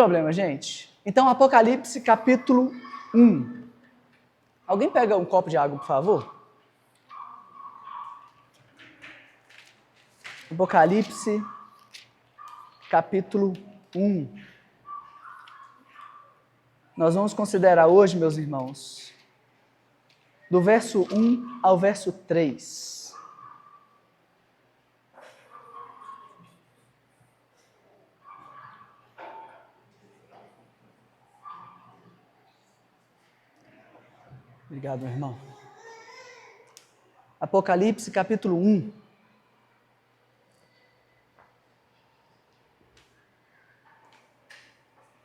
Problema, gente. Então, Apocalipse capítulo 1. Alguém pega um copo de água, por favor? Apocalipse capítulo 1. Nós vamos considerar hoje, meus irmãos, do verso 1 ao verso 3. Obrigado, meu irmão. Apocalipse, capítulo 1.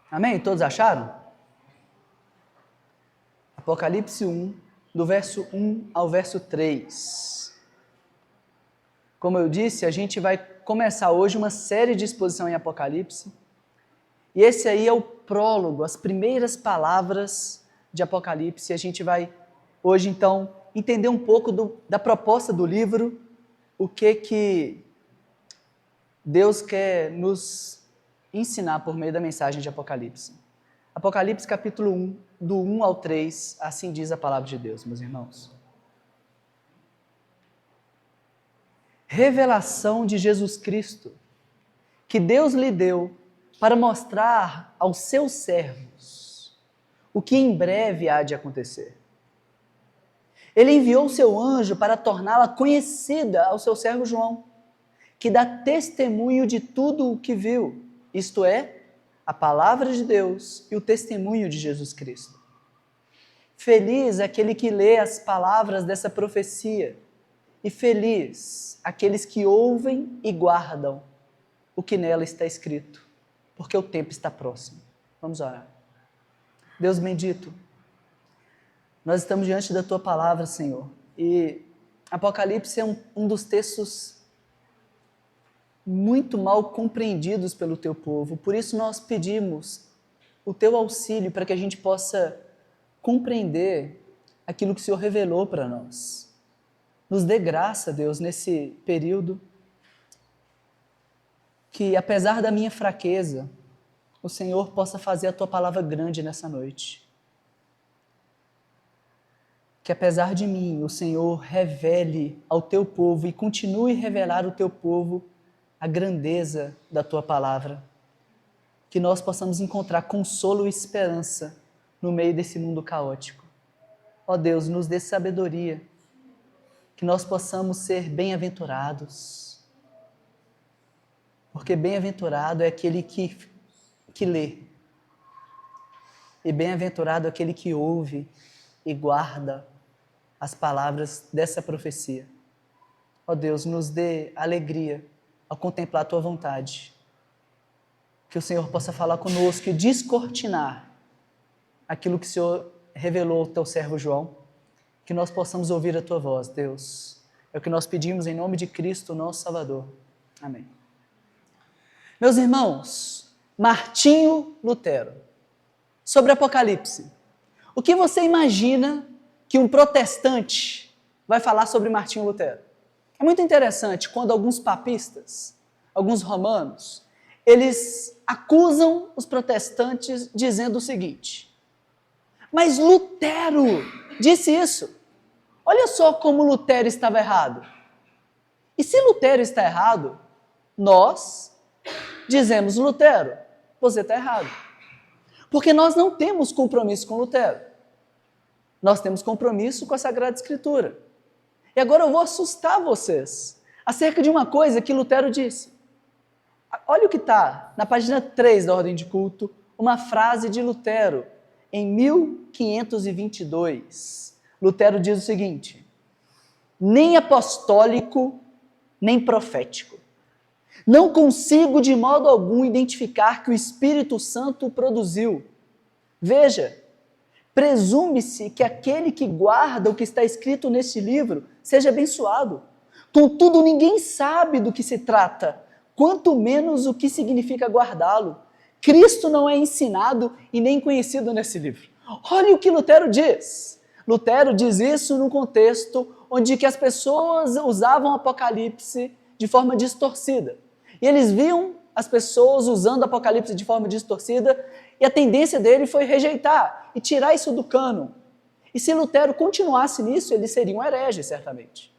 Amém? Todos acharam? Apocalipse 1, do verso 1 ao verso 3. Como eu disse, a gente vai começar hoje uma série de exposição em Apocalipse. E esse aí é o prólogo, as primeiras palavras de Apocalipse. A gente vai hoje, então, entender um pouco da proposta do livro, o que Deus quer nos ensinar por meio da mensagem de Apocalipse. Apocalipse capítulo 1, do 1 ao 3, assim diz a palavra de Deus, meus irmãos. Revelação de Jesus Cristo, que Deus lhe deu para mostrar aos seus servos o que em breve há de acontecer. Ele enviou seu anjo para torná-la conhecida ao seu servo João, que dá testemunho de tudo o que viu, isto é, a palavra de Deus e o testemunho de Jesus Cristo. Feliz aquele que lê as palavras dessa profecia, e feliz aqueles que ouvem e guardam o que nela está escrito, porque o tempo está próximo. Vamos orar. Deus bendito, nós estamos diante da Tua palavra, Senhor, e Apocalipse é um dos textos muito mal compreendidos pelo Teu povo, por isso nós pedimos o Teu auxílio para que a gente possa compreender aquilo que o Senhor revelou para nós. Nos dê graça, Deus, nesse período, que apesar da minha fraqueza, o Senhor possa fazer a Tua palavra grande nessa noite. Que apesar de mim, o Senhor revele ao Teu povo e continue a revelar ao Teu povo a grandeza da Tua palavra. Que nós possamos encontrar consolo e esperança no meio desse mundo caótico. Ó Deus, nos dê sabedoria, que nós possamos ser bem-aventurados. Porque bem-aventurado é aquele que lê. E bem-aventurado é aquele que ouve e guarda as palavras dessa profecia. Ó Deus, nos dê alegria ao contemplar a Tua vontade. Que o Senhor possa falar conosco e descortinar aquilo que o Senhor revelou ao Teu servo João. Que nós possamos ouvir a Tua voz, Deus. É o que nós pedimos em nome de Cristo, nosso Salvador. Amém. Meus irmãos, Martinho Lutero, sobre Apocalipse. O que você imagina que um protestante vai falar sobre Martinho Lutero? É muito interessante quando alguns papistas, alguns romanos, eles acusam os protestantes dizendo o seguinte: mas Lutero disse isso. Olha só como Lutero estava errado. E se Lutero está errado, nós dizemos: Lutero, você está errado. Porque nós não temos compromisso com Lutero. Nós temos compromisso com a Sagrada Escritura. E agora eu vou assustar vocês acerca de uma coisa que Lutero disse. Olha o que está na página 3 da Ordem de Culto, uma frase de Lutero, em 1522. Lutero diz o seguinte: nem apostólico, nem profético. Não consigo de modo algum identificar que o Espírito Santo o produziu. Veja, presume-se que aquele que guarda o que está escrito neste livro seja abençoado. Contudo, ninguém sabe do que se trata, quanto menos o que significa guardá-lo. Cristo não é ensinado e nem conhecido nesse livro. Olha o que Lutero diz. Lutero diz isso num contexto onde que as pessoas usavam Apocalipse de forma distorcida. E eles viam as pessoas usando o Apocalipse de forma distorcida, e a tendência dele foi rejeitar e tirar isso do cânon. E se Lutero continuasse nisso, ele seria um herege, certamente.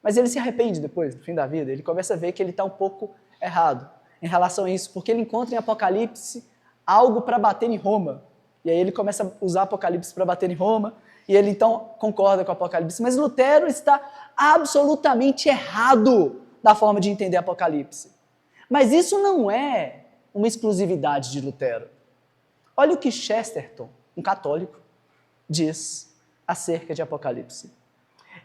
Mas ele se arrepende depois, no fim da vida, ele começa a ver que ele está um pouco errado em relação a isso, porque ele encontra em Apocalipse algo para bater em Roma. E aí ele começa a usar Apocalipse para bater em Roma, e ele então concorda com o Apocalipse. Mas Lutero está absolutamente errado da forma de entender Apocalipse. Mas isso não é uma exclusividade de Lutero. Olha o que Chesterton, um católico, diz acerca de Apocalipse.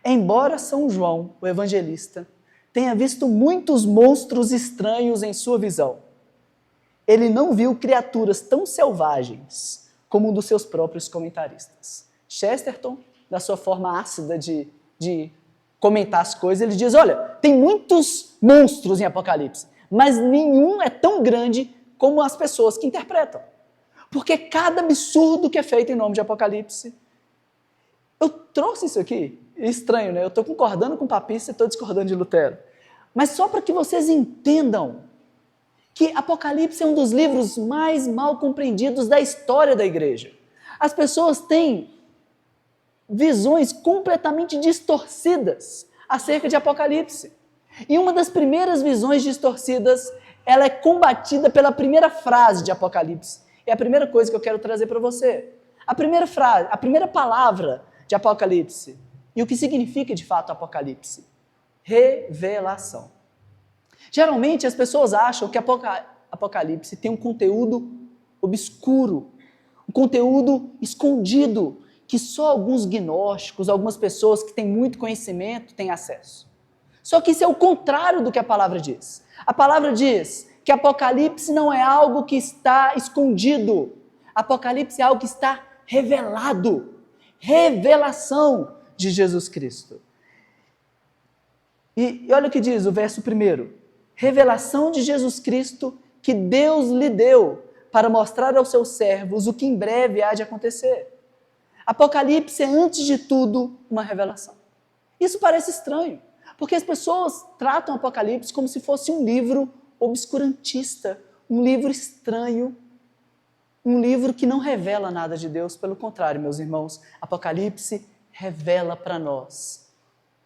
Embora São João, o evangelista, tenha visto muitos monstros estranhos em sua visão, ele não viu criaturas tão selvagens como um dos seus próprios comentaristas. Chesterton, na sua forma ácida de comentar as coisas, ele diz, olha, tem muitos monstros em Apocalipse, mas nenhum é tão grande como as pessoas que interpretam. Porque cada absurdo que é feito em nome de Apocalipse. Eu trouxe isso aqui, é estranho, né? Eu estou concordando com o papista e estou discordando de Lutero. Mas só para que vocês entendam que Apocalipse é um dos livros mais mal compreendidos da história da igreja. As pessoas têm visões completamente distorcidas acerca de Apocalipse. E uma das primeiras visões distorcidas, ela é combatida pela primeira frase de Apocalipse. É a primeira coisa que eu quero trazer para você. A primeira frase, a primeira palavra de Apocalipse. E o que significa de fato Apocalipse? Revelação. Geralmente as pessoas acham que Apocalipse tem um conteúdo obscuro, um conteúdo escondido, que só alguns gnósticos, algumas pessoas que têm muito conhecimento têm acesso. Só que isso é o contrário do que a palavra diz. A palavra diz que Apocalipse não é algo que está escondido. Apocalipse é algo que está revelado. Revelação de Jesus Cristo. E olha o que diz o verso 1. Revelação de Jesus Cristo que Deus lhe deu para mostrar aos seus servos o que em breve há de acontecer. Apocalipse é, antes de tudo, uma revelação. Isso parece estranho, porque as pessoas tratam Apocalipse como se fosse um livro obscurantista, um livro estranho, um livro que não revela nada de Deus. Pelo contrário, meus irmãos, Apocalipse revela para nós.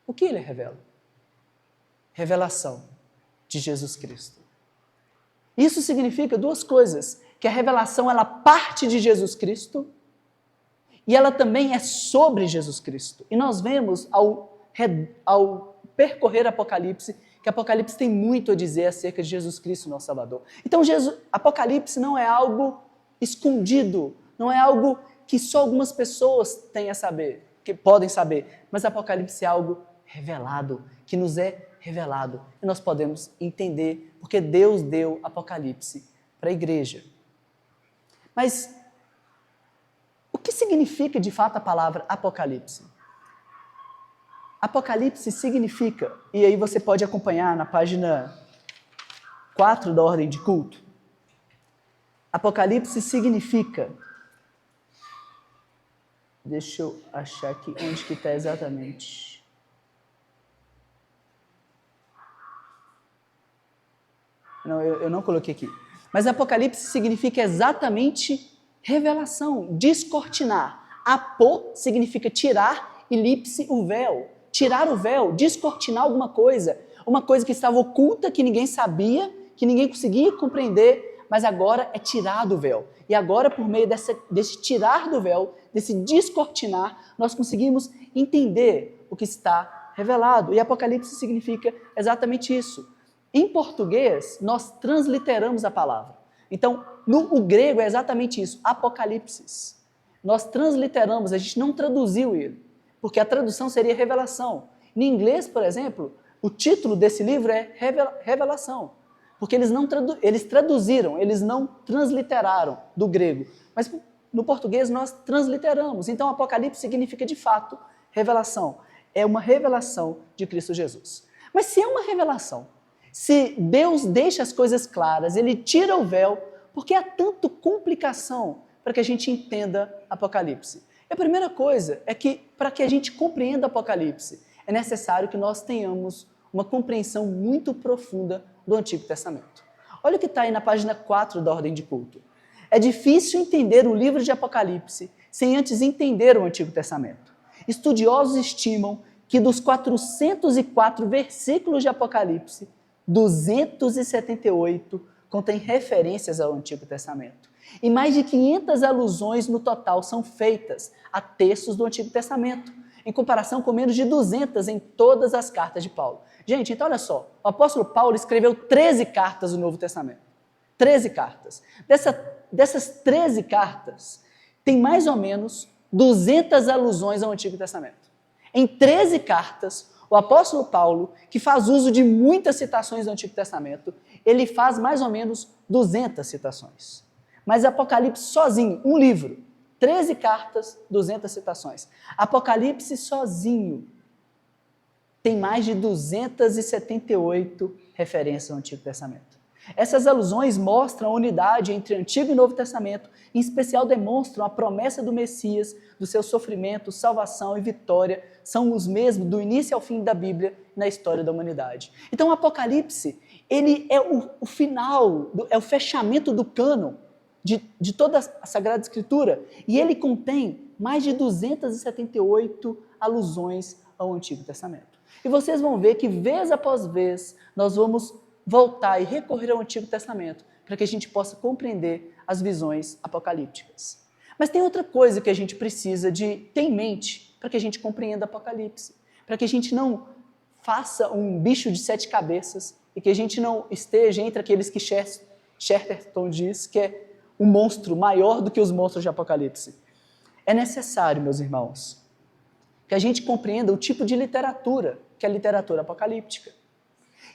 O que ele revela? Revelação de Jesus Cristo. Isso significa duas coisas, que a revelação ela parte de Jesus Cristo e ela também é sobre Jesus Cristo. E nós vemos ao percorrer Apocalipse, que Apocalipse tem muito a dizer acerca de Jesus Cristo, nosso Salvador. Então, Apocalipse não é algo escondido, não é algo que só algumas pessoas têm a saber, que podem saber, mas Apocalipse é algo revelado, que nos é revelado. E nós podemos entender, porque Deus deu Apocalipse para a igreja. Mas o que significa de fato a palavra Apocalipse? Apocalipse significa, e aí você pode acompanhar na página 4 da Ordem de Culto, Apocalipse significa, deixa eu achar aqui onde que está exatamente. Não, eu não coloquei aqui. Mas Apocalipse significa exatamente revelação, descortinar. Apô significa tirar e lipse o véu. Tirar o véu, descortinar alguma coisa. Uma coisa que estava oculta, que ninguém sabia, que ninguém conseguia compreender, mas agora é tirado o véu. E agora, por meio desse tirar do véu, desse descortinar, nós conseguimos entender o que está revelado. E Apocalipse significa exatamente isso. Em português, nós transliteramos a palavra. Então, o grego é exatamente isso, Apocalipsis. Nós transliteramos, a gente não traduziu ele, porque a tradução seria revelação. Em inglês, por exemplo, o título desse livro é Revelação, porque eles traduziram, eles não transliteraram do grego. Mas no português nós transliteramos. Então, Apocalipse significa, de fato, revelação. É uma revelação de Cristo Jesus. Mas se é uma revelação, se Deus deixa as coisas claras, Ele tira o véu, por que há tanta complicação para que a gente entenda Apocalipse? E a primeira coisa é que, para que a gente compreenda Apocalipse, é necessário que nós tenhamos uma compreensão muito profunda do Antigo Testamento. Olha o que está aí na página 4 da Ordem de Culto. É difícil entender o livro de Apocalipse sem antes entender o Antigo Testamento. Estudiosos estimam que dos 404 versículos de Apocalipse, 278 contêm referências ao Antigo Testamento. E mais de 500 alusões no total são feitas a textos do Antigo Testamento, em comparação com menos de 200 em todas as cartas de Paulo. Gente, então olha só, o apóstolo Paulo escreveu 13 cartas do Novo Testamento. 13 cartas. Dessas 13 cartas, tem mais ou menos 200 alusões ao Antigo Testamento. Em 13 cartas, o apóstolo Paulo, que faz uso de muitas citações do Antigo Testamento, ele faz mais ou menos 200 citações. Mas Apocalipse sozinho, um livro, 13 cartas, 200 citações. Apocalipse sozinho tem mais de 278 referências ao Antigo Testamento. Essas alusões mostram a unidade entre Antigo e Novo Testamento, em especial demonstram a promessa do Messias, do seu sofrimento, salvação e vitória, são os mesmos do início ao fim da Bíblia na história da humanidade. Então o Apocalipse, ele é o final, é o fechamento do cânon de toda a Sagrada Escritura, e ele contém mais de 278 alusões ao Antigo Testamento. E vocês vão ver que vez após vez nós vamos voltar e recorrer ao Antigo Testamento para que a gente possa compreender as visões apocalípticas. Mas tem outra coisa que a gente precisa de ter em mente para que a gente compreenda Apocalipse, para que a gente não faça um bicho de 7 cabeças e que a gente não esteja entre aqueles que Chesterton diz que é um monstro maior do que os monstros de Apocalipse. É necessário, meus irmãos, que a gente compreenda o tipo de literatura que é a literatura apocalíptica.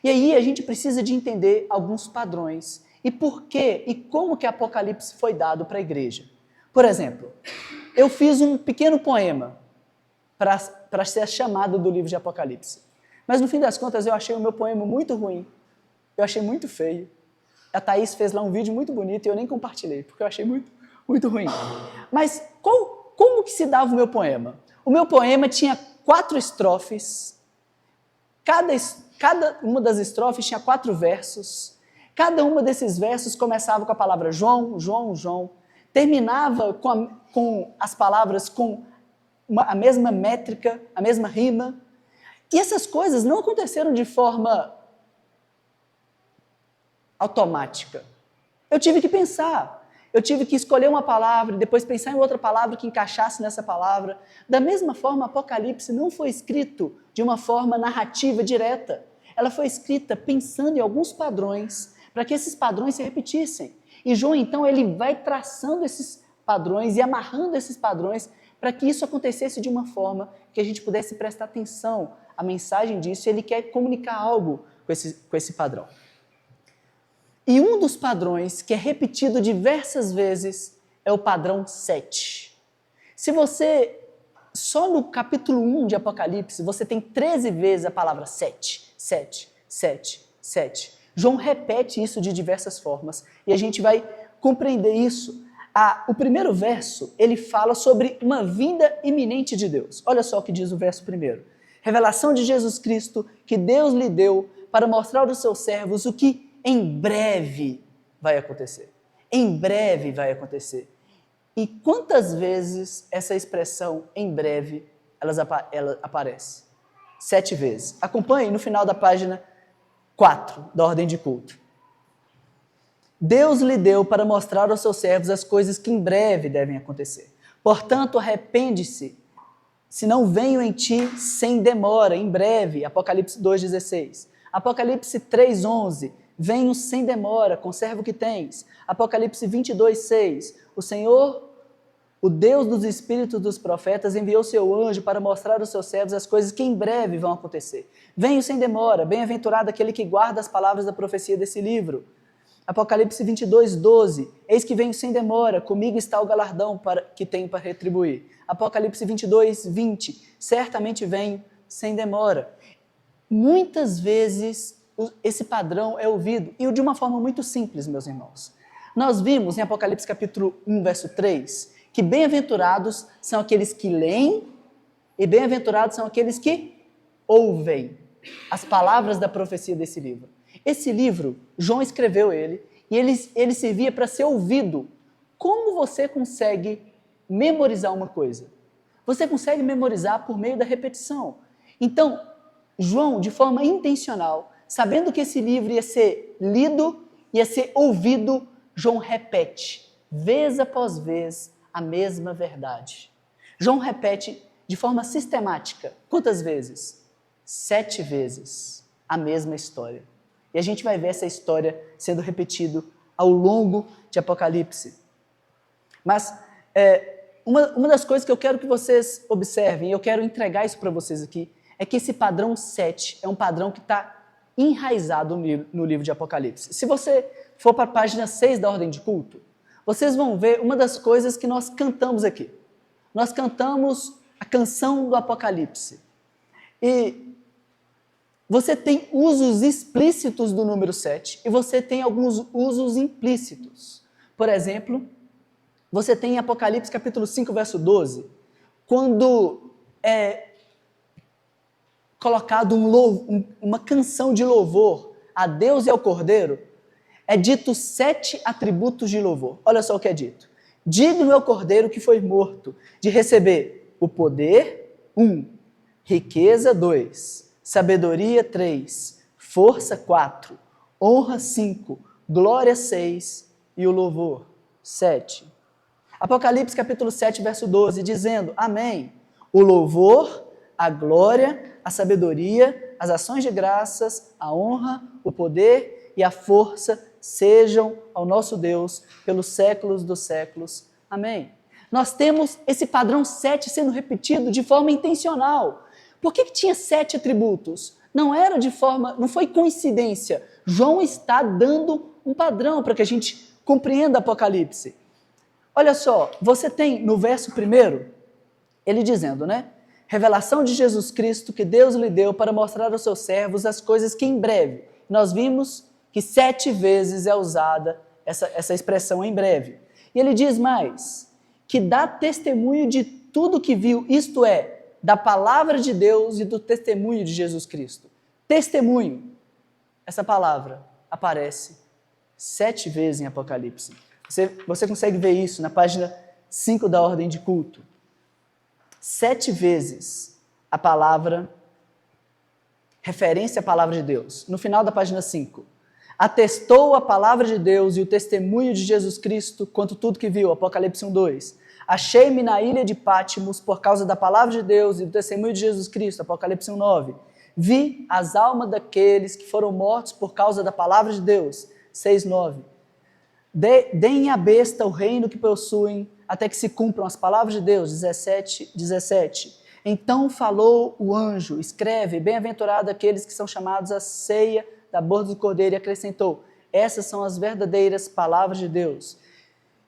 E aí a gente precisa de entender alguns padrões e por que e como que Apocalipse foi dado para a igreja. Por exemplo, eu fiz um pequeno poema para ser a chamada do livro de Apocalipse. Mas no fim das contas eu achei o meu poema muito ruim, eu achei muito feio. A Thaís fez lá um vídeo muito bonito e eu nem compartilhei, porque eu achei muito, muito ruim. Mas como que se dava o meu poema? O meu poema tinha 4 estrofes, cada uma das estrofes tinha 4 versos, cada uma desses versos começava com a palavra João, João, João, terminava com as palavras com a mesma métrica, a mesma rima, e essas coisas não aconteceram de forma automática. Eu tive que pensar, eu tive que escolher uma palavra e depois pensar em outra palavra que encaixasse nessa palavra. Da mesma forma, Apocalipse não foi escrito de uma forma narrativa direta. Ela foi escrita pensando em alguns padrões, para que esses padrões se repetissem. E João, então, ele vai traçando esses padrões e amarrando esses padrões para que isso acontecesse de uma forma que a gente pudesse prestar atenção à mensagem disso, e ele quer comunicar algo com esse padrão. E um dos padrões que é repetido diversas vezes é o padrão 7. Se você, só no capítulo 1 de Apocalipse, você tem 13 vezes a palavra 7, 7, 7, 7. João repete isso de diversas formas e a gente vai compreender isso. O primeiro verso, ele fala sobre uma vinda iminente de Deus. Olha só o que diz o verso primeiro. Revelação de Jesus Cristo que Deus lhe deu para mostrar aos seus servos o que em breve vai acontecer. Em breve vai acontecer. E quantas vezes essa expressão em breve ela aparece? 7 vezes. Acompanhe no final da página 4 da Ordem de Culto. Deus lhe deu para mostrar aos seus servos as coisas que em breve devem acontecer. Portanto, arrepende-se, se não venho em ti sem demora, em breve. Apocalipse 2,16. Apocalipse 3,11. Venho sem demora, conserva o que tens. Apocalipse 22,6. O Senhor, o Deus dos espíritos dos profetas, enviou seu anjo para mostrar aos seus servos as coisas que em breve vão acontecer. Venho sem demora, bem-aventurado aquele que guarda as palavras da profecia desse livro. Apocalipse 22,12. Eis que venho sem demora, comigo está o galardão que tenho para retribuir. Apocalipse 22,20. Certamente venho sem demora. Muitas vezes esse padrão é ouvido, e de uma forma muito simples, meus irmãos. Nós vimos em Apocalipse capítulo 1, verso 3, que bem-aventurados são aqueles que leem e bem-aventurados são aqueles que ouvem as palavras da profecia desse livro. Esse livro, João escreveu ele, e ele servia para ser ouvido. Como você consegue memorizar uma coisa? Você consegue memorizar por meio da repetição. Então, João, de forma intencional, sabendo que esse livro ia ser lido, ia ser ouvido, João repete, vez após vez, a mesma verdade. João repete de forma sistemática. Quantas vezes? 7 vezes a mesma história. E a gente vai ver essa história sendo repetida ao longo de Apocalipse. Mas uma das coisas que eu quero que vocês observem, e eu quero entregar isso para vocês aqui, é que esse padrão 7 é um padrão que está enraizado no livro de Apocalipse. Se você for para a página 6 da ordem de culto, vocês vão ver uma das coisas que nós cantamos aqui. Nós cantamos a canção do Apocalipse. E você tem usos explícitos do número 7 e você tem alguns usos implícitos. Por exemplo, você tem em Apocalipse capítulo 5, verso 12, quando é colocado uma canção de louvor a Deus e ao Cordeiro, é dito 7 atributos de louvor. Olha só o que é dito. Digno é o Cordeiro que foi morto de receber o poder, 1, riqueza, 2, sabedoria, 3, força, 4, honra, 5, glória, 6 e o louvor, 7. Apocalipse capítulo 7, verso 12, dizendo, amém, o louvor, a glória, a sabedoria, as ações de graças, a honra, o poder e a força sejam ao nosso Deus pelos séculos dos séculos. Amém. Nós temos esse padrão 7 sendo repetido de forma intencional. Por que tinha 7 atributos? Não foi coincidência. João está dando um padrão para que a gente compreenda Apocalipse. Olha só, você tem no verso 1, ele dizendo, né? Revelação de Jesus Cristo que Deus lhe deu para mostrar aos seus servos as coisas que em breve. Nós vimos que 7 vezes é usada essa expressão em breve. E ele diz mais, que dá testemunho de tudo que viu, isto é, da palavra de Deus e do testemunho de Jesus Cristo. Testemunho, essa palavra aparece 7 vezes em Apocalipse. Você consegue ver isso na página 5 da ordem de culto. 7 vezes a palavra, referência à palavra de Deus. No final da página 5. Atestou a palavra de Deus e o testemunho de Jesus Cristo quanto tudo que viu. Apocalipse 1:2. Achei-me na ilha de Pátimos por causa da palavra de Deus e do testemunho de Jesus Cristo. Apocalipse 1:9. Vi as almas daqueles que foram mortos por causa da palavra de Deus. 6:9. Deem à besta o reino que possuem, até que se cumpram as palavras de Deus. 17. Então falou o anjo, escreve, bem-aventurado aqueles que são chamados à ceia da borda do Cordeiro, e acrescentou, essas são as verdadeiras palavras de Deus.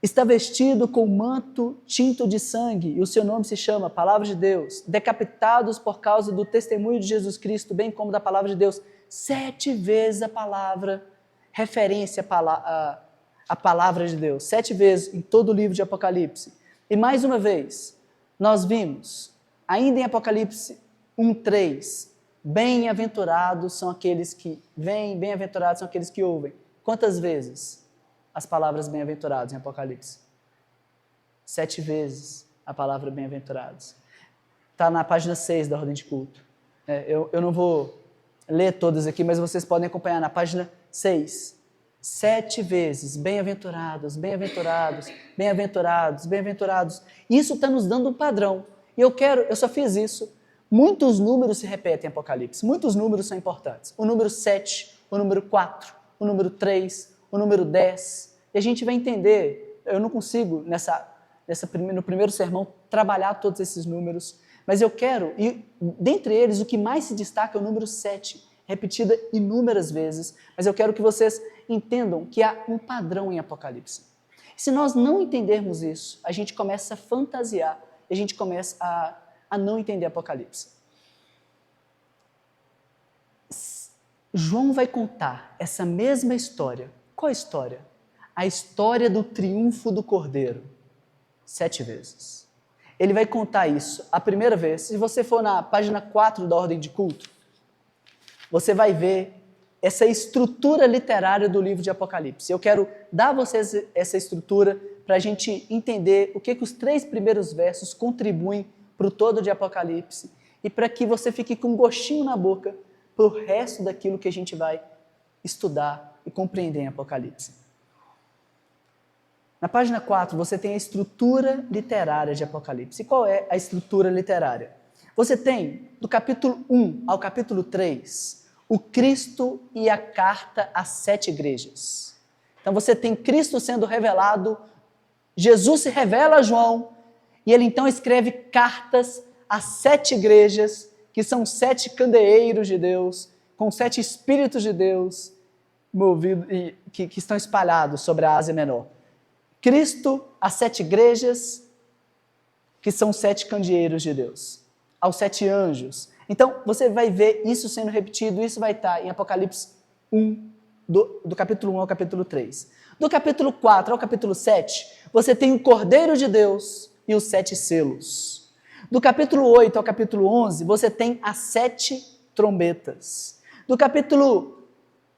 Está vestido com manto tinto de sangue, e o seu nome se chama Palavra de Deus. Decapitados por causa do testemunho de Jesus Cristo, bem como da palavra de Deus. 7 vezes a palavra, referência a palavra de Deus, 7 vezes em todo o livro de Apocalipse. E mais uma vez, nós vimos, ainda em Apocalipse 1:3, bem-aventurados são aqueles que veem, bem-aventurados são aqueles que ouvem. Quantas vezes as palavras bem-aventurados em Apocalipse? 7 vezes a palavra bem-aventurados. Está na página 6 da ordem de culto. Eu não vou ler todas aqui, mas vocês podem acompanhar na página 6. 7 vezes, bem-aventurados, bem-aventurados, bem-aventurados, bem-aventurados. Isso está nos dando um padrão. E eu só fiz isso. Muitos números se repetem em Apocalipse. Muitos números são importantes. O número 7, o número 4, o número 3, o número 10. E a gente vai entender, eu não consigo, no primeiro sermão, trabalhar todos esses números, mas eu quero, e dentre eles, o que mais se destaca é o número 7, repetida inúmeras vezes, mas eu quero que vocês entendam que há um padrão em Apocalipse. Se nós não entendermos isso, a gente começa a fantasiar, e a gente começa a não entender Apocalipse. João vai contar essa mesma história. Qual história? A história do triunfo do Cordeiro. 7 vezes. Ele vai contar isso a primeira vez. Se você for na página 4 da ordem de culto, você vai ver essa estrutura literária do livro de Apocalipse. Eu quero dar a vocês essa estrutura para a gente entender o que os 3 primeiros versos contribuem para o todo de Apocalipse e para que você fique com um gostinho na boca para o resto daquilo que a gente vai estudar e compreender em Apocalipse. Na página 4, você tem a estrutura literária de Apocalipse. E qual é a estrutura literária? Você tem, do capítulo 1 ao capítulo 3, o Cristo e a carta às 7 igrejas. Então você tem Cristo sendo revelado, Jesus se revela a João, e ele então escreve cartas às 7 igrejas, que são 7 candeeiros de Deus, com 7 espíritos de Deus, que estão espalhados sobre a Ásia Menor. Cristo às 7 igrejas, que são 7 candeeiros de Deus, aos 7 anjos. Então, você vai ver isso sendo repetido, isso vai estar em Apocalipse 1, do capítulo 1 ao capítulo 3. Do capítulo 4 ao capítulo 7, você tem o Cordeiro de Deus e os 7 selos. Do capítulo 8 ao capítulo 11, você tem as 7 trombetas. Do capítulo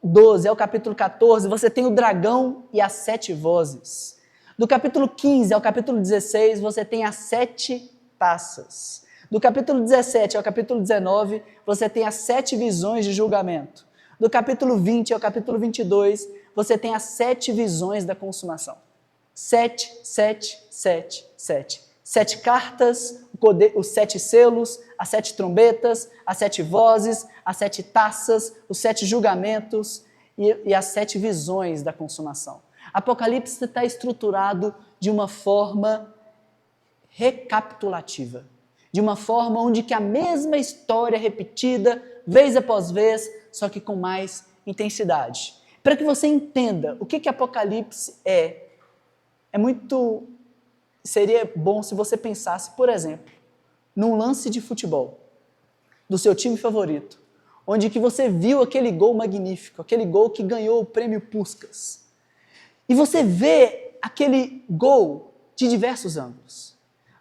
12 ao capítulo 14, você tem o dragão e as 7 vozes. Do capítulo 15 ao capítulo 16, você tem as 7 taças. Do capítulo 17 ao capítulo 19, você tem as 7 visões de julgamento. Do capítulo 20 ao capítulo 22, você tem as 7 visões da consumação. 7, 7, 7, 7. 7 cartas, os 7 selos, as 7 trombetas, as 7 vozes, as 7 taças, os 7 julgamentos e as 7 visões da consumação. Apocalipse está estruturado de uma forma recapitulativa, de uma forma onde que a mesma história é repetida, vez após vez, só que com mais intensidade. Para que você entenda o que Apocalipse seria bom se você pensasse, por exemplo, num lance de futebol, do seu time favorito, onde que você viu aquele gol magnífico, aquele gol que ganhou o prêmio Puskás. E você vê aquele gol de diversos ângulos.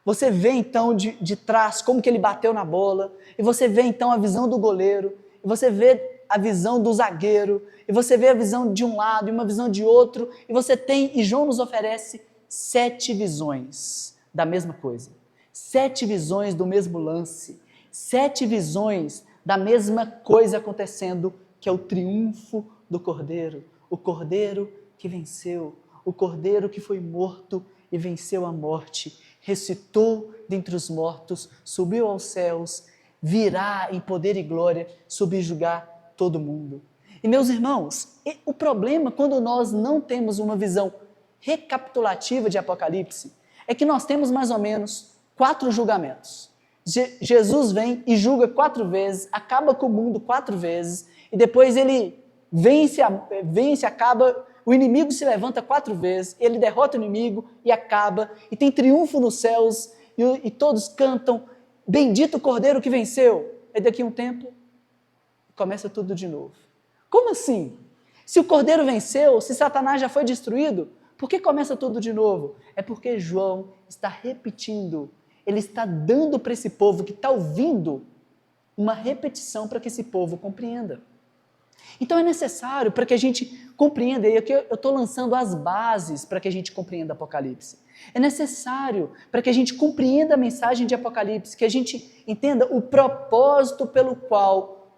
Você vê então de trás como que ele bateu na bola, e você vê então a visão do goleiro, e você vê a visão do zagueiro, e você vê a visão de um lado e uma visão de outro, e João nos oferece 7 visões da mesma coisa, 7 visões do mesmo lance, 7 visões da mesma coisa acontecendo, que é o triunfo do Cordeiro, o Cordeiro que venceu, o Cordeiro que foi morto e venceu a morte, ressuscitou dentre os mortos, subiu aos céus, virá em poder e glória subjugar todo mundo. E meus irmãos, o problema quando nós não temos uma visão recapitulativa de Apocalipse é que nós temos mais ou menos 4 julgamentos. Jesus vem e julga 4 vezes, acaba com o mundo 4 vezes, e depois ele vence, acaba, o inimigo se levanta 4 vezes, ele derrota o inimigo e acaba, e tem triunfo nos céus, e todos cantam, bendito o Cordeiro que venceu. E daqui a um tempo, começa tudo de novo. Como assim? Se o Cordeiro venceu, se Satanás já foi destruído, por que começa tudo de novo? É porque João está repetindo, ele está dando para esse povo que está ouvindo uma repetição para que esse povo compreenda. Então é necessário para que a gente compreenda, e aqui eu estou lançando as bases para que a gente compreenda Apocalipse. É necessário para que a gente compreenda a mensagem de Apocalipse, que a gente entenda o propósito pelo qual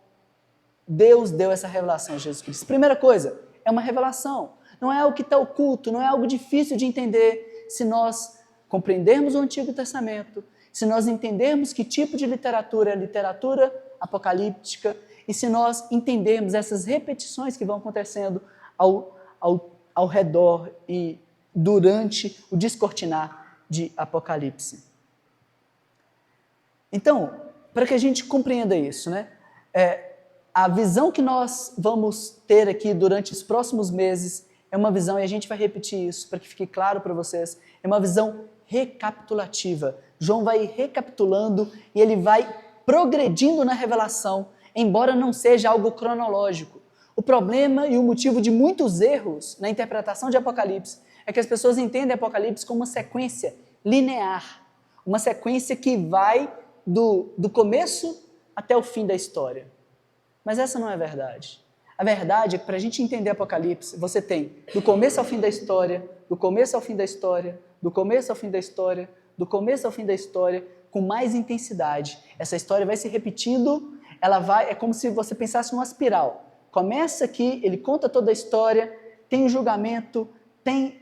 Deus deu essa revelação a Jesus Cristo. Primeira coisa, é uma revelação. Não é algo que está oculto, não é algo difícil de entender se nós compreendermos o Antigo Testamento, se nós entendermos que tipo de literatura é a literatura apocalíptica e se nós entendermos essas repetições que vão acontecendo ao redor e durante o descortinar de Apocalipse. Então, para que a gente compreenda isso, né? A visão que nós vamos ter aqui durante os próximos meses é uma visão, e a gente vai repetir isso para que fique claro para vocês, é uma visão recapitulativa. João vai recapitulando e ele vai progredindo na revelação, embora não seja algo cronológico. O problema e o motivo de muitos erros na interpretação de Apocalipse é que as pessoas entendem Apocalipse como uma sequência linear, uma sequência que vai do começo até o fim da história. Mas essa não é a verdade. A verdade é que para a gente entender Apocalipse, você tem do começo ao fim da história, do começo ao fim da história, do começo ao fim da história, do começo ao fim da história, com mais intensidade. Essa história vai se repetindo, é como se você pensasse numa espiral. Começa aqui, ele conta toda a história, tem o julgamento, tem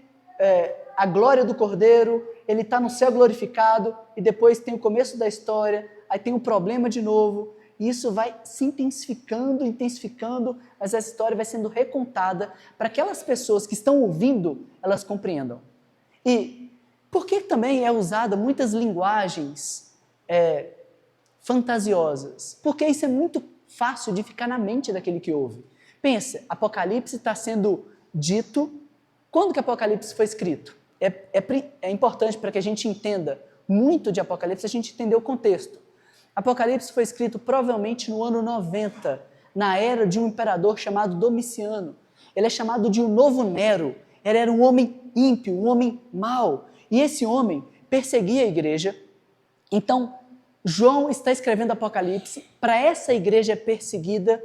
a glória do Cordeiro, ele está no céu glorificado, e depois tem o começo da história, aí tem um problema de novo, e isso vai se intensificando, mas essa história vai sendo recontada para aquelas pessoas que estão ouvindo, elas compreendam. E por que também é usada muitas linguagens fantasiosas? Porque isso é muito fácil de ficar na mente daquele que ouve. Pensa, Apocalipse está sendo dito. Quando que Apocalipse foi escrito? É importante para que a gente entenda muito de Apocalipse, a gente entender o contexto. Apocalipse foi escrito provavelmente no ano 90, na era de um imperador chamado Domiciano. Ele é chamado de um novo Nero. Ele era um homem ímpio, um homem mau. E esse homem perseguia a igreja. Então, João está escrevendo Apocalipse para essa igreja perseguida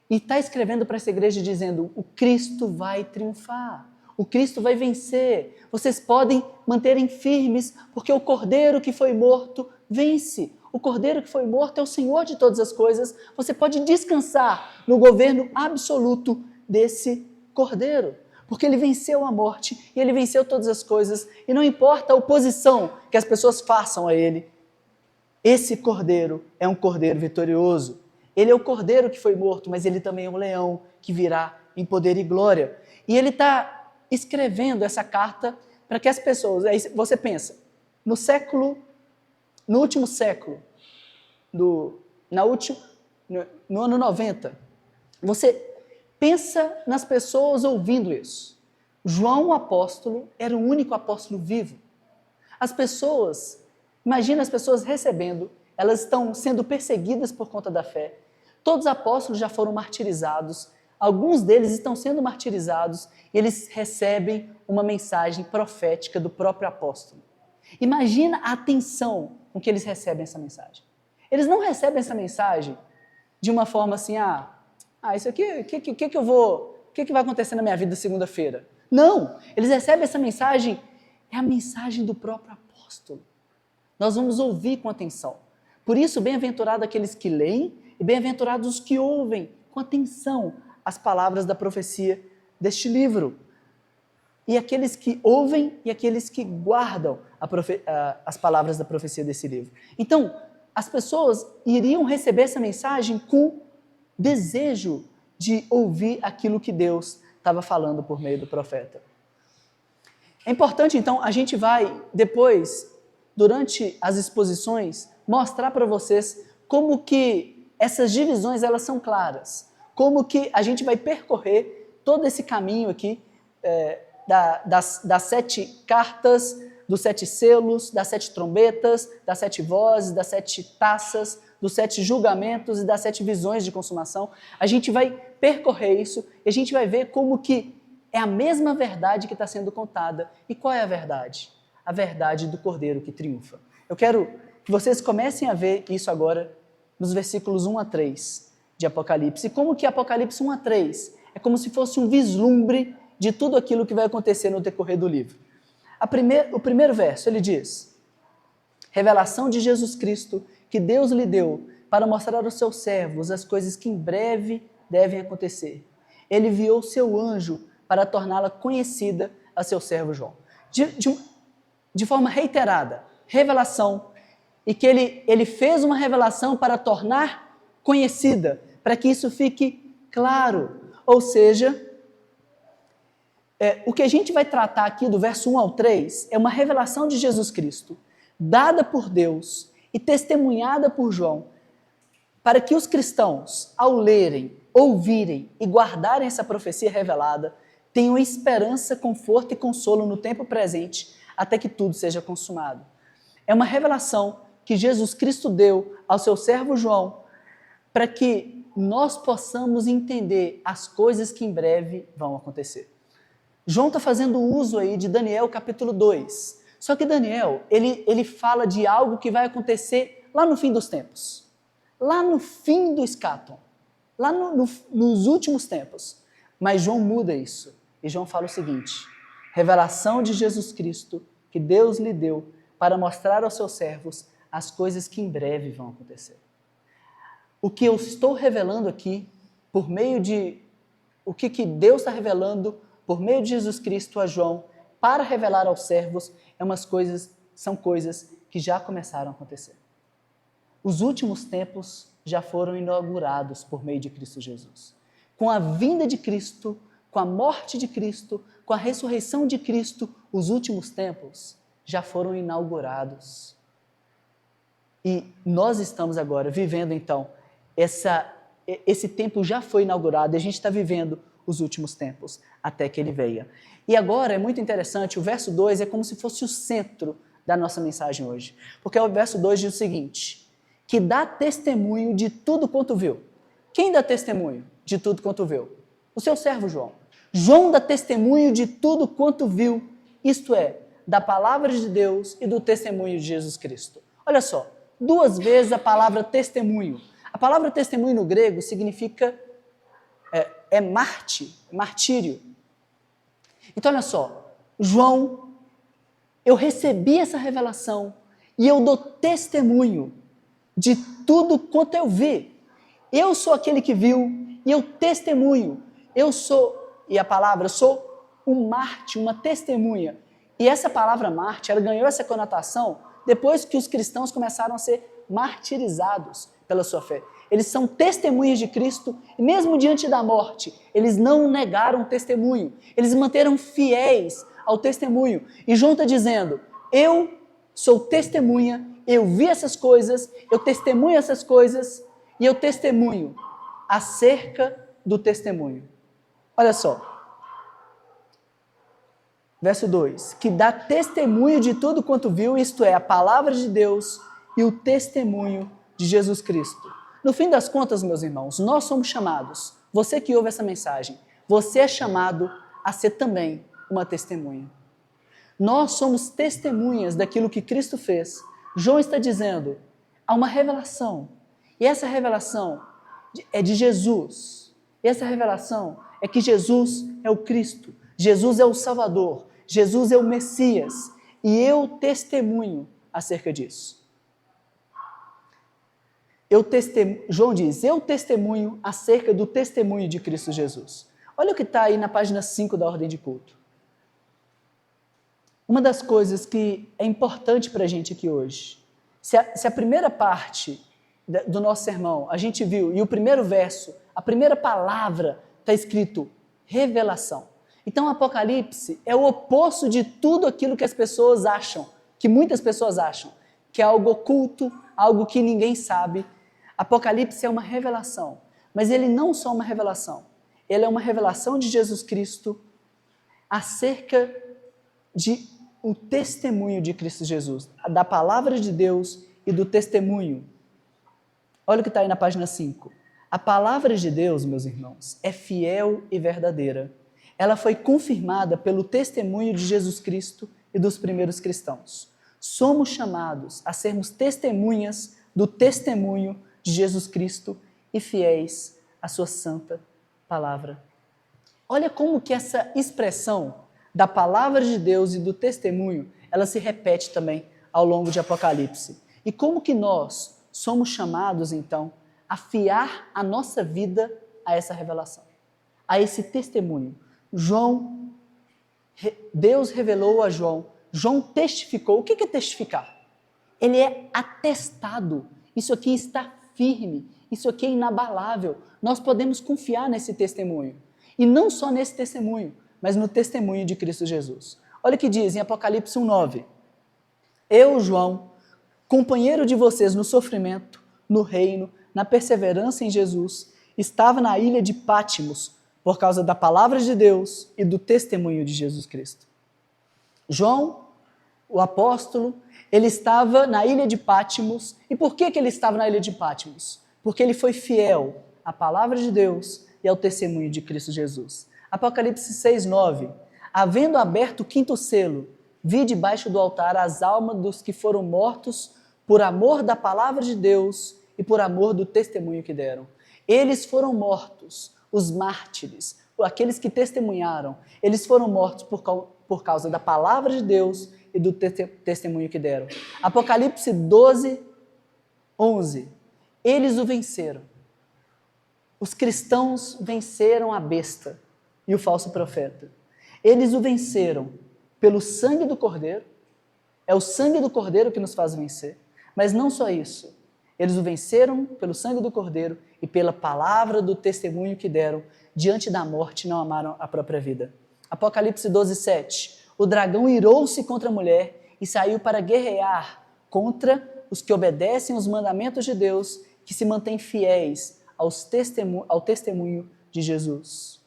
e está escrevendo para essa igreja dizendo: o Cristo vai triunfar, o Cristo vai vencer, vocês podem manterem firmes, porque o Cordeiro que foi morto vence. O Cordeiro que foi morto é o Senhor de todas as coisas, você pode descansar no governo absoluto desse Cordeiro, porque ele venceu a morte e ele venceu todas as coisas, e não importa a oposição que as pessoas façam a ele, esse Cordeiro é um Cordeiro vitorioso. Ele é o Cordeiro que foi morto, mas ele também é um leão que virá em poder e glória. E ele está escrevendo essa carta para que as pessoas... Aí você pensa, no último século, no ano 90, você pensa nas pessoas ouvindo isso. João, o apóstolo, era o único apóstolo vivo. As pessoas, imagina as pessoas recebendo, elas estão sendo perseguidas por conta da fé. Todos os apóstolos já foram martirizados, alguns deles estão sendo martirizados e eles recebem uma mensagem profética do próprio apóstolo. Imagina a atenção com que eles recebem essa mensagem. Eles não recebem essa mensagem de uma forma assim, isso aqui, o que vai acontecer na minha vida segunda-feira? Não, eles recebem essa mensagem, é a mensagem do próprio apóstolo. Nós vamos ouvir com atenção. Por isso, bem-aventurado aqueles que leem e bem-aventurados os que ouvem com atenção as palavras da profecia deste livro. E aqueles que ouvem e aqueles que guardam as palavras da profecia desse livro. Então, as pessoas iriam receber essa mensagem com desejo de ouvir aquilo que Deus estava falando por meio do profeta. É importante, então, a gente vai depois, durante as exposições, mostrar para vocês como que essas divisões elas são claras, como que a gente vai percorrer todo esse caminho aqui das 7 cartas, dos 7 selos, das 7 trombetas, das 7 vozes, das 7 taças, dos 7 julgamentos e das 7 visões de consumação. A gente vai percorrer isso e a gente vai ver como que é a mesma verdade que está sendo contada. E qual é a verdade? A verdade do Cordeiro que triunfa. Eu quero que vocês comecem a ver isso agora nos versículos 1 a 3 de Apocalipse. E como que Apocalipse 1 a 3 é como se fosse um vislumbre de tudo aquilo que vai acontecer no decorrer do livro. O primeiro verso, ele diz: revelação de Jesus Cristo, que Deus lhe deu para mostrar aos seus servos as coisas que em breve devem acontecer. Ele enviou seu anjo para torná-la conhecida a seu servo João. De forma reiterada, revelação, e que ele fez uma revelação para tornar conhecida, para que isso fique claro. Ou seja, o que a gente vai tratar aqui do verso 1 ao 3 é uma revelação de Jesus Cristo, dada por Deus e testemunhada por João, para que os cristãos, ao lerem, ouvirem e guardarem essa profecia revelada, tenham esperança, conforto e consolo no tempo presente, até que tudo seja consumado. É uma revelação que Jesus Cristo deu ao seu servo João, para que nós possamos entender as coisas que em breve vão acontecer. João está fazendo uso aí de Daniel capítulo 2. Só que Daniel, ele fala de algo que vai acontecer lá no fim dos tempos. Lá no fim do escatom. lá nos últimos tempos. Mas João muda isso. E João fala o seguinte: revelação de Jesus Cristo que Deus lhe deu para mostrar aos seus servos as coisas que em breve vão acontecer. O que eu estou revelando aqui, por meio de... O que Deus está revelando por meio de Jesus Cristo a João, para revelar aos servos, são coisas que já começaram a acontecer. Os últimos tempos já foram inaugurados por meio de Cristo Jesus. Com a vinda de Cristo, com a morte de Cristo, com a ressurreição de Cristo, os últimos tempos já foram inaugurados. E nós estamos agora vivendo, então, esse tempo já foi inaugurado e a gente está vivendo os últimos tempos, até que ele venha. E agora é muito interessante, o verso 2 é como se fosse o centro da nossa mensagem hoje. Porque o verso 2 diz o seguinte: que dá testemunho de tudo quanto viu. Quem dá testemunho de tudo quanto viu? O seu servo João. João dá testemunho de tudo quanto viu, isto é, da palavra de Deus e do testemunho de Jesus Cristo. Olha só, 2 vezes a palavra testemunho. A palavra testemunho no grego significa martírio. Então olha só, João, eu recebi essa revelação e eu dou testemunho de tudo quanto eu vi. Eu sou aquele que viu e eu testemunho. Eu sou um mártir, uma testemunha. E essa palavra mártir, ela ganhou essa conotação depois que os cristãos começaram a ser martirizados pela sua fé. Eles são testemunhas de Cristo e mesmo diante da morte, eles não negaram o testemunho. Eles manteram fiéis ao testemunho. E João está dizendo, eu sou testemunha, eu vi essas coisas, eu testemunho essas coisas e eu testemunho acerca do testemunho. Olha só. Verso 2, que dá testemunho de tudo quanto viu, isto é, a palavra de Deus e o testemunho de Jesus Cristo. No fim das contas, meus irmãos, nós somos chamados, você que ouve essa mensagem, você é chamado a ser também uma testemunha. Nós somos testemunhas daquilo que Cristo fez. João está dizendo, há uma revelação, e essa revelação é de Jesus. E essa revelação é que Jesus é o Cristo, Jesus é o Salvador, Jesus é o Messias, e eu testemunho acerca disso. João diz, eu testemunho acerca do testemunho de Cristo Jesus. Olha o que está aí na página 5 da Ordem de Culto. Uma das coisas que é importante para a gente aqui hoje, se a primeira parte do nosso sermão a gente viu, e o primeiro verso, a primeira palavra está escrito revelação. Então, o Apocalipse é o oposto de tudo aquilo que as pessoas acham, que muitas pessoas acham, que é algo oculto, algo que ninguém sabe. Apocalipse é uma revelação, mas ele não só uma revelação, ele é uma revelação de Jesus Cristo acerca de o testemunho de Cristo Jesus, da palavra de Deus e do testemunho. Olha o que está aí na página 5. A palavra de Deus, meus irmãos, é fiel e verdadeira. Ela foi confirmada pelo testemunho de Jesus Cristo e dos primeiros cristãos. Somos chamados a sermos testemunhas do testemunho de Jesus Cristo e fiéis à sua santa palavra. Olha como que essa expressão da palavra de Deus e do testemunho, ela se repete também ao longo de Apocalipse. E como que nós somos chamados, então, a fiar a nossa vida a essa revelação, a esse testemunho. Deus revelou a João, João testificou. O que é testificar? Ele é atestado. Isso aqui está firme, isso aqui é inabalável. Nós podemos confiar nesse testemunho. E não só nesse testemunho, mas no testemunho de Cristo Jesus. Olha o que diz em Apocalipse 1:9. Eu, João, companheiro de vocês no sofrimento, no reino, na perseverança em Jesus, estava na ilha de Pátimos por causa da palavra de Deus e do testemunho de Jesus Cristo. João, o apóstolo, ele estava na ilha de Pátimos. E por que ele estava na ilha de Pátimos? Porque ele foi fiel à palavra de Deus e ao testemunho de Cristo Jesus. Apocalipse 6:9. Havendo aberto o 5º selo, vi debaixo do altar as almas dos que foram mortos por amor da palavra de Deus e por amor do testemunho que deram. Eles foram mortos, os mártires, aqueles que testemunharam, eles foram mortos por causa da palavra de Deus e do testemunho que deram. Apocalipse 12, 11. Eles o venceram. Os cristãos venceram a besta e o falso profeta. Eles o venceram pelo sangue do Cordeiro. É o sangue do Cordeiro que nos faz vencer. Mas não só isso. Eles o venceram pelo sangue do Cordeiro e pela palavra do testemunho que deram. Diante da morte não amaram a própria vida. Apocalipse 12, 7. O dragão irou-se contra a mulher e saiu para guerrear contra os que obedecem os mandamentos de Deus, que se mantêm fiéis ao testemunho de Jesus.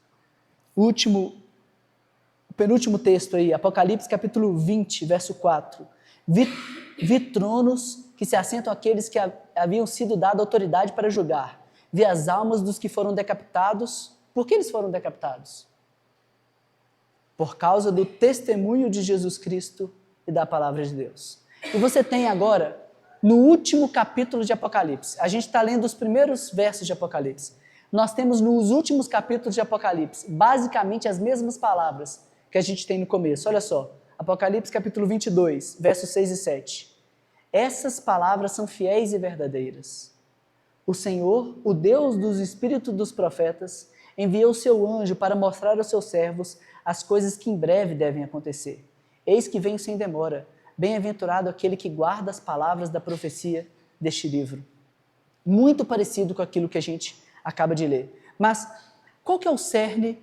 O penúltimo texto aí, Apocalipse capítulo 20, verso 4. Vi tronos que se assentam aqueles que haviam sido dada autoridade para julgar. Vi as almas dos que foram decapitados. Por que eles foram decapitados? Por causa do testemunho de Jesus Cristo e da palavra de Deus. E você tem agora, no último capítulo de Apocalipse, a gente está lendo os primeiros versos de Apocalipse. Nós temos nos últimos capítulos de Apocalipse, basicamente as mesmas palavras que a gente tem no começo. Olha só, Apocalipse capítulo 22, versos 6 e 7. Essas palavras são fiéis e verdadeiras. O Senhor, o Deus dos espíritos dos profetas, enviou seu anjo para mostrar aos seus servos as coisas que em breve devem acontecer. Eis que venho sem demora. Bem-aventurado aquele que guarda as palavras da profecia deste livro. Muito parecido com aquilo que a gente acaba de ler. Mas qual que é o cerne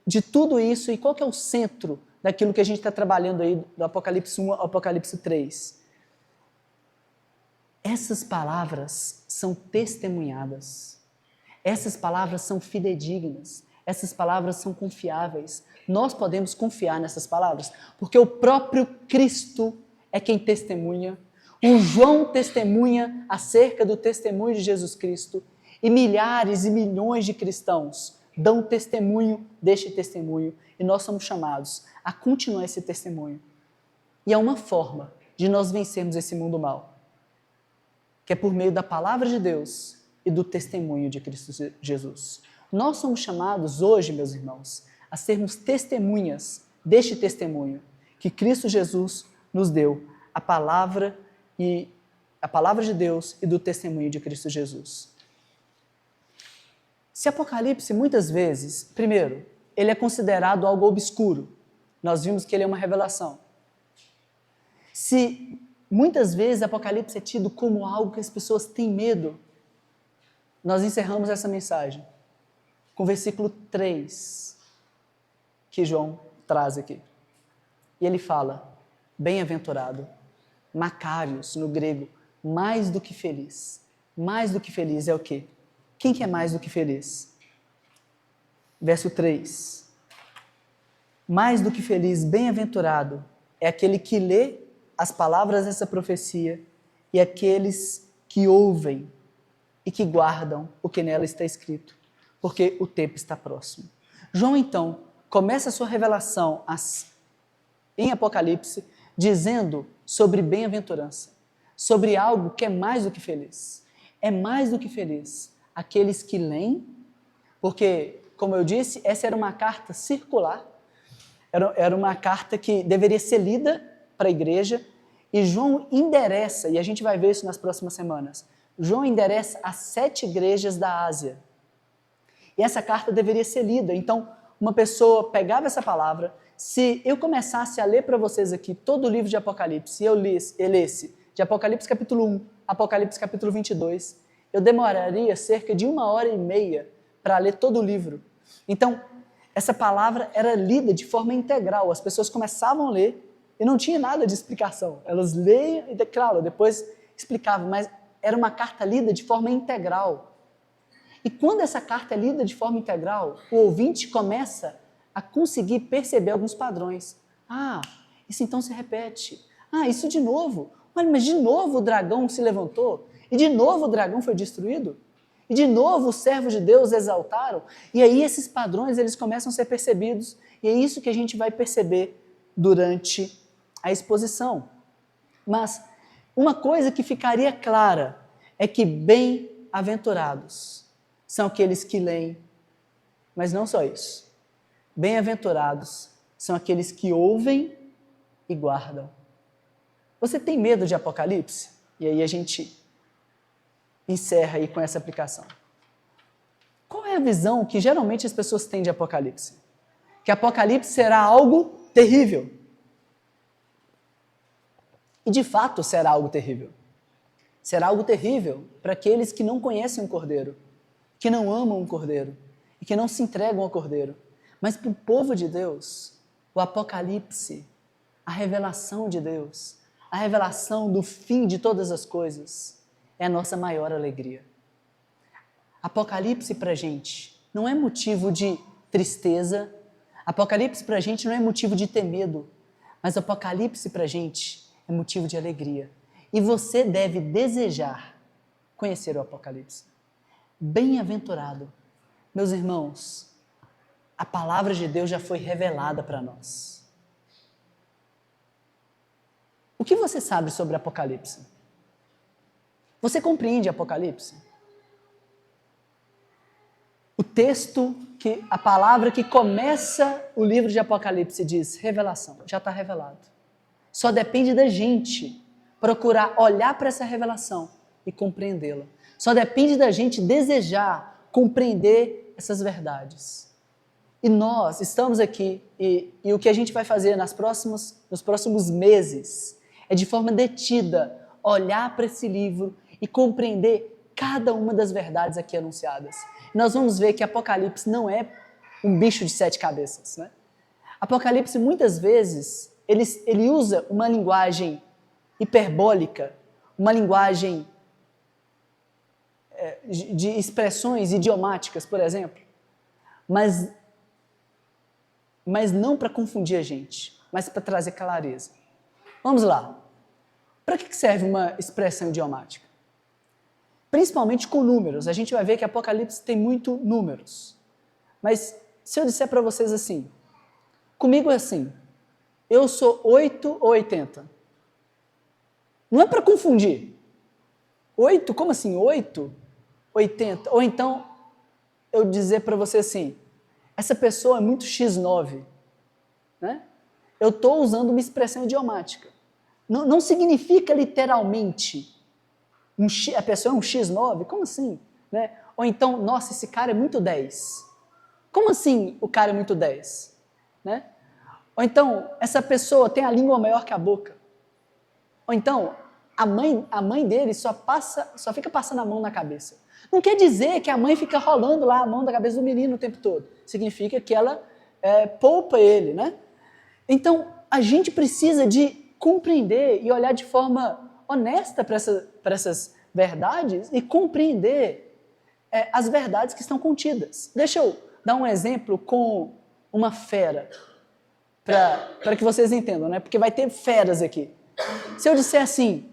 de tudo isso e qual que é o centro daquilo que a gente está trabalhando aí do Apocalipse 1 ao Apocalipse 3? Essas palavras são testemunhadas. Essas palavras são fidedignas. Essas palavras são confiáveis. Nós podemos confiar nessas palavras, porque o próprio Cristo é quem testemunha. O João testemunha acerca do testemunho de Jesus Cristo e milhares e milhões de cristãos dão testemunho deste testemunho e nós somos chamados a continuar esse testemunho. E é uma forma de nós vencermos esse mundo mal, que é por meio da palavra de Deus e do testemunho de Cristo Jesus. Nós somos chamados hoje, meus irmãos, a sermos testemunhas deste testemunho que Cristo Jesus nos deu, a palavra de Deus e do testemunho de Cristo Jesus. Se Apocalipse, muitas vezes, primeiro, ele é considerado algo obscuro. Nós vimos que ele é uma revelação. Se muitas vezes Apocalipse é tido como algo que as pessoas têm medo, nós encerramos essa mensagem com o versículo 3, que João traz aqui. E ele fala, bem-aventurado, Macários, no grego, mais do que feliz. Mais do que feliz é o quê? Quem que é mais do que feliz? Verso 3. Mais do que feliz, bem-aventurado, é aquele que lê as palavras dessa profecia e aqueles que ouvem e que guardam o que nela está escrito, porque o tempo está próximo. João, então, começa a sua revelação em Apocalipse, dizendo sobre bem-aventurança, sobre algo que é mais do que feliz. É mais do que feliz aqueles que leem, porque, como eu disse, essa era uma carta circular, era uma carta que deveria ser lida para a igreja, e João endereça, e a gente vai ver isso nas próximas semanas, João endereça as 7 igrejas da Ásia. E essa carta deveria ser lida. Então, uma pessoa pegava essa palavra. Se eu começasse a ler para vocês aqui todo o livro de Apocalipse, e eu lesse de Apocalipse capítulo 1, Apocalipse capítulo 22, eu demoraria cerca de 1h30 para ler todo o livro. Então, essa palavra era lida de forma integral. As pessoas começavam a ler e não tinha nada de explicação. Elas leiam e, claro, depois explicavam, mas era uma carta lida de forma integral. E quando essa carta é lida de forma integral, o ouvinte começa a conseguir perceber alguns padrões. Ah, isso então se repete. Ah, isso de novo. Olha, mas de novo o dragão se levantou. E de novo o dragão foi destruído. E de novo os servos de Deus exaltaram. E aí esses padrões eles começam a ser percebidos. E é isso que a gente vai perceber durante a exposição. Mas uma coisa que ficaria clara é que bem-aventurados são aqueles que leem, mas não só isso. Bem-aventurados são aqueles que ouvem e guardam. Você tem medo de Apocalipse? E aí a gente encerra aí com essa aplicação. Qual é a visão que geralmente as pessoas têm de Apocalipse? Que Apocalipse será algo terrível. E de fato será algo terrível. Será algo terrível para aqueles que não conhecem o Cordeiro, que não amam o Cordeiro e que não se entregam ao Cordeiro. Mas para o povo de Deus, o Apocalipse, a revelação de Deus, a revelação do fim de todas as coisas, é a nossa maior alegria. Apocalipse para a gente não é motivo de tristeza, Apocalipse para a gente não é motivo de ter medo, mas Apocalipse para a gente é motivo de alegria. E você deve desejar conhecer o Apocalipse. Bem-aventurado. Meus irmãos, a palavra de Deus já foi revelada para nós. O que você sabe sobre Apocalipse? Você compreende Apocalipse? O texto, a palavra que começa o livro de Apocalipse diz revelação, já está revelado. Só depende da gente procurar olhar para essa revelação e compreendê-la. Só depende da gente desejar compreender essas verdades. E nós estamos aqui, e o que a gente vai fazer nos próximos meses é de forma detida olhar para esse livro e compreender cada uma das verdades aqui anunciadas. E nós vamos ver que Apocalipse não é um bicho de 7 cabeças, né? Apocalipse muitas vezes ele usa uma linguagem hiperbólica, uma linguagem de expressões idiomáticas, por exemplo, mas não para confundir a gente, mas para trazer clareza. Vamos lá. Para que serve uma expressão idiomática? Principalmente com números. A gente vai ver que Apocalipse tem muito números. Mas se eu disser para vocês assim, comigo é assim, eu sou 8 ou 80? Não é para confundir. 8? Como assim? 8? 80? Ou então, eu dizer para você assim, essa pessoa é muito X9. Né? Eu estou usando uma expressão idiomática. Não significa literalmente a pessoa é um X9? Como assim? Né? Ou então, nossa, esse cara é muito 10. Como assim o cara é muito 10? Né? Ou então, essa pessoa tem a língua maior que a boca. Ou então, a mãe dele só fica passando a mão na cabeça. Não quer dizer que a mãe fica rolando lá a mão da cabeça do menino o tempo todo. Significa que ela poupa ele, né? Então, a gente precisa de compreender e olhar de forma honesta para essas verdades e compreender as verdades que estão contidas. Deixa eu dar um exemplo com uma fera, para que vocês entendam, né? Porque vai ter feras aqui. Se eu disser assim,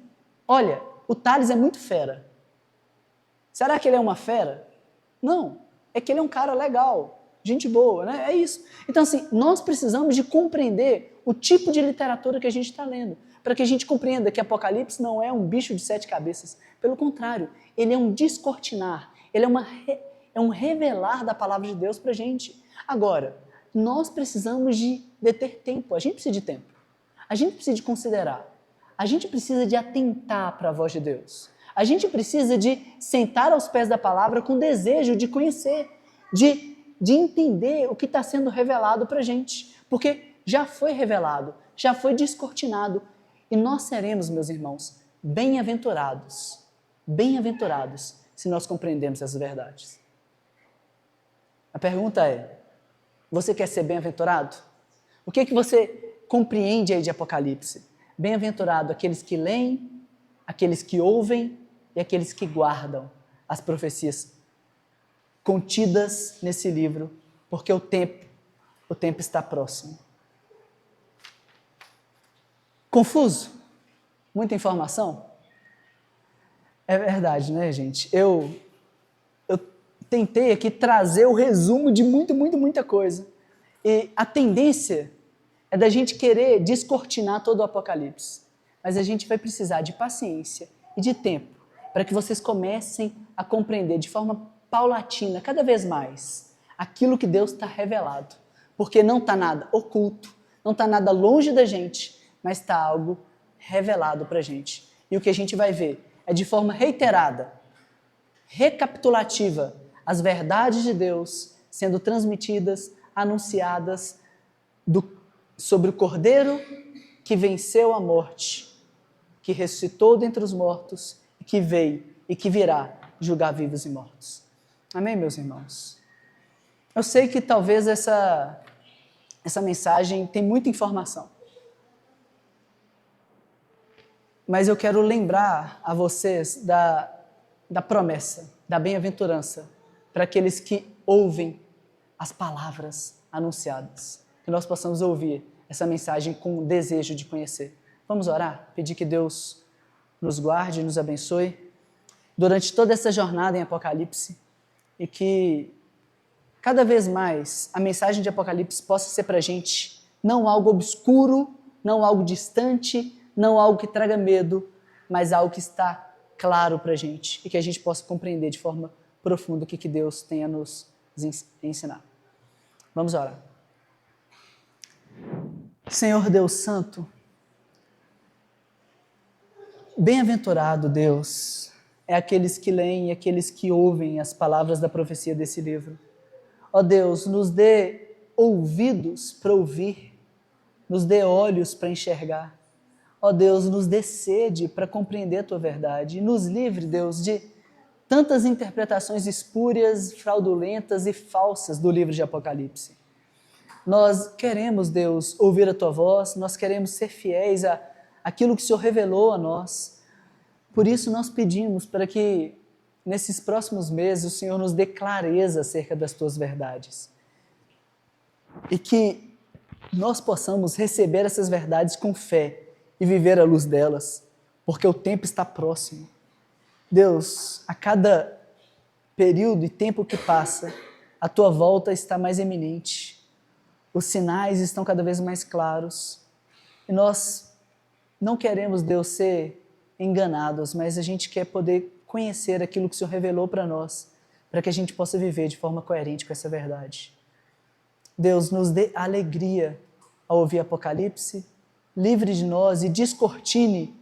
olha, o Thales é muito fera. Será que ele é uma fera? Não, é que ele é um cara legal, gente boa, né? É isso. Então, assim, nós precisamos de compreender o tipo de literatura que a gente está lendo, para que a gente compreenda que Apocalipse não é um bicho de 7 cabeças. Pelo contrário, ele é um descortinar, ele é um revelar da palavra de Deus para a gente. Agora, nós precisamos de ter tempo, a gente precisa de tempo, a gente precisa de considerar, a gente precisa de atentar para a voz de Deus, a gente precisa de sentar aos pés da palavra com desejo de conhecer, de entender o que está sendo revelado para a gente, porque já foi revelado, já foi descortinado, e nós seremos, meus irmãos, bem-aventurados se nós compreendermos essas verdades. A pergunta é, você quer ser bem-aventurado? O que você compreende aí de Apocalipse? Bem-aventurado aqueles que leem, aqueles que ouvem e aqueles que guardam as profecias contidas nesse livro, porque o tempo está próximo. Confuso? Muita informação? É verdade, né, gente? Eu tentei aqui trazer o resumo de muita coisa. E a tendência é da gente querer descortinar todo o Apocalipse. Mas a gente vai precisar de paciência e de tempo para que vocês comecem a compreender de forma paulatina, cada vez mais, aquilo que Deus está revelado. Porque não está nada oculto, não está nada longe da gente, mas está algo revelado para a gente. E o que a gente vai ver é de forma reiterada, recapitulativa, as verdades de Deus sendo transmitidas, anunciadas sobre o Cordeiro que venceu a morte, que ressuscitou dentre os mortos, que veio e que virá julgar vivos e mortos. Amém, meus irmãos? Eu sei que talvez essa mensagem tem muita informação, mas eu quero lembrar a vocês da promessa, da bem-aventurança, para aqueles que ouvem as palavras anunciadas, que nós possamos ouvir essa mensagem com desejo de conhecer. Vamos orar? Pedir que Deus nos guarde e nos abençoe durante toda essa jornada em Apocalipse e que cada vez mais a mensagem de Apocalipse possa ser para a gente não algo obscuro, não algo distante, não algo que traga medo, mas algo que está claro para a gente e que a gente possa compreender de forma profunda o que Deus tem a nos ensinar. Vamos orar. Senhor Deus Santo, bem-aventurado Deus é aqueles que leem e aqueles que ouvem as palavras da profecia desse livro. Ó Deus, nos dê ouvidos para ouvir, nos dê olhos para enxergar. Ó Deus, nos dê sede para compreender a Tua verdade. E nos livre, Deus, de tantas interpretações espúrias, fraudulentas e falsas do livro de Apocalipse. Nós queremos, Deus, ouvir a Tua voz, nós queremos ser fiéis àquilo que o Senhor revelou a nós. Por isso nós pedimos para que nesses próximos meses o Senhor nos dê clareza acerca das Tuas verdades. E que nós possamos receber essas verdades com fé e viver à luz delas, porque o tempo está próximo. Deus, a cada período e tempo que passa, a Tua volta está mais iminente. Os sinais estão cada vez mais claros. E nós não queremos, Deus, ser enganados, mas a gente quer poder conhecer aquilo que o Senhor revelou para nós, para que a gente possa viver de forma coerente com essa verdade. Deus, nos dê alegria ao ouvir Apocalipse, livre de nós e descortine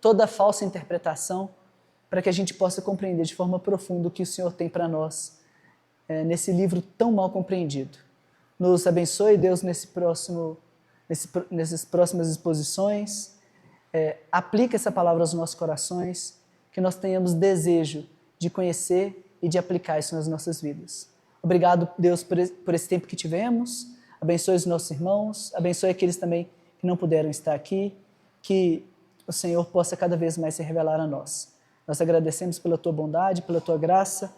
toda falsa interpretação, para que a gente possa compreender de forma profunda o que o Senhor tem para nós nesse livro tão mal compreendido. Nos abençoe, Deus, nessas próximas exposições. Aplica essa palavra aos nossos corações, que nós tenhamos desejo de conhecer e de aplicar isso nas nossas vidas. Obrigado, Deus, por esse tempo que tivemos. Abençoe os nossos irmãos, abençoe aqueles também que não puderam estar aqui, que o Senhor possa cada vez mais se revelar a nós. Nós agradecemos pela Tua bondade, pela Tua graça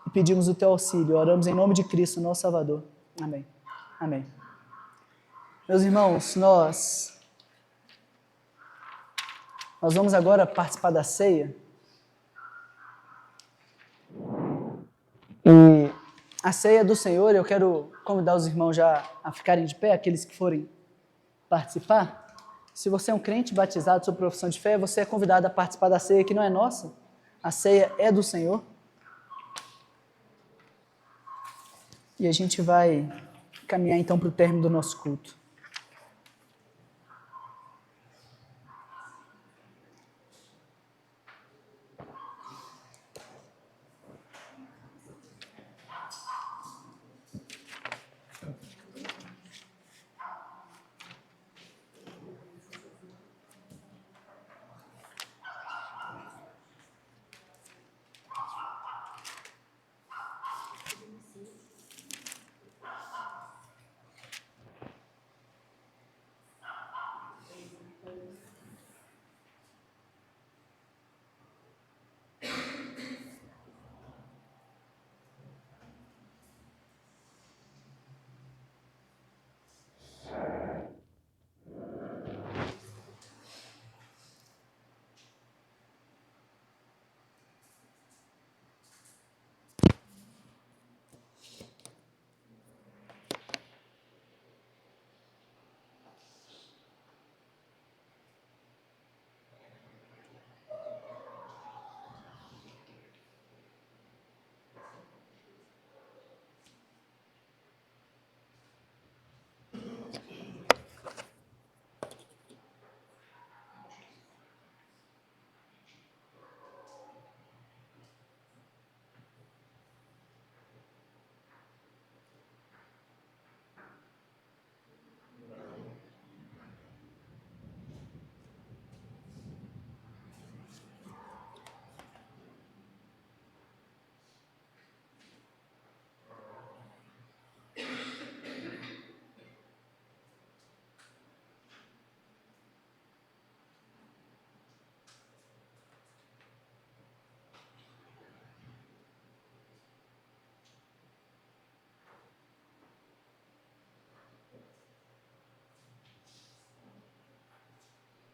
e pedimos o Teu auxílio. Oramos em nome de Cristo, nosso Salvador. Amém. Amém. Meus irmãos, nós vamos agora participar da ceia. E a ceia do Senhor, eu quero convidar os irmãos já a ficarem de pé, aqueles que forem participar. Se você é um crente batizado sob profissão de fé, você é convidado a participar da ceia que não é nossa. A ceia é do Senhor. E a gente vai caminhar então para o término do nosso culto.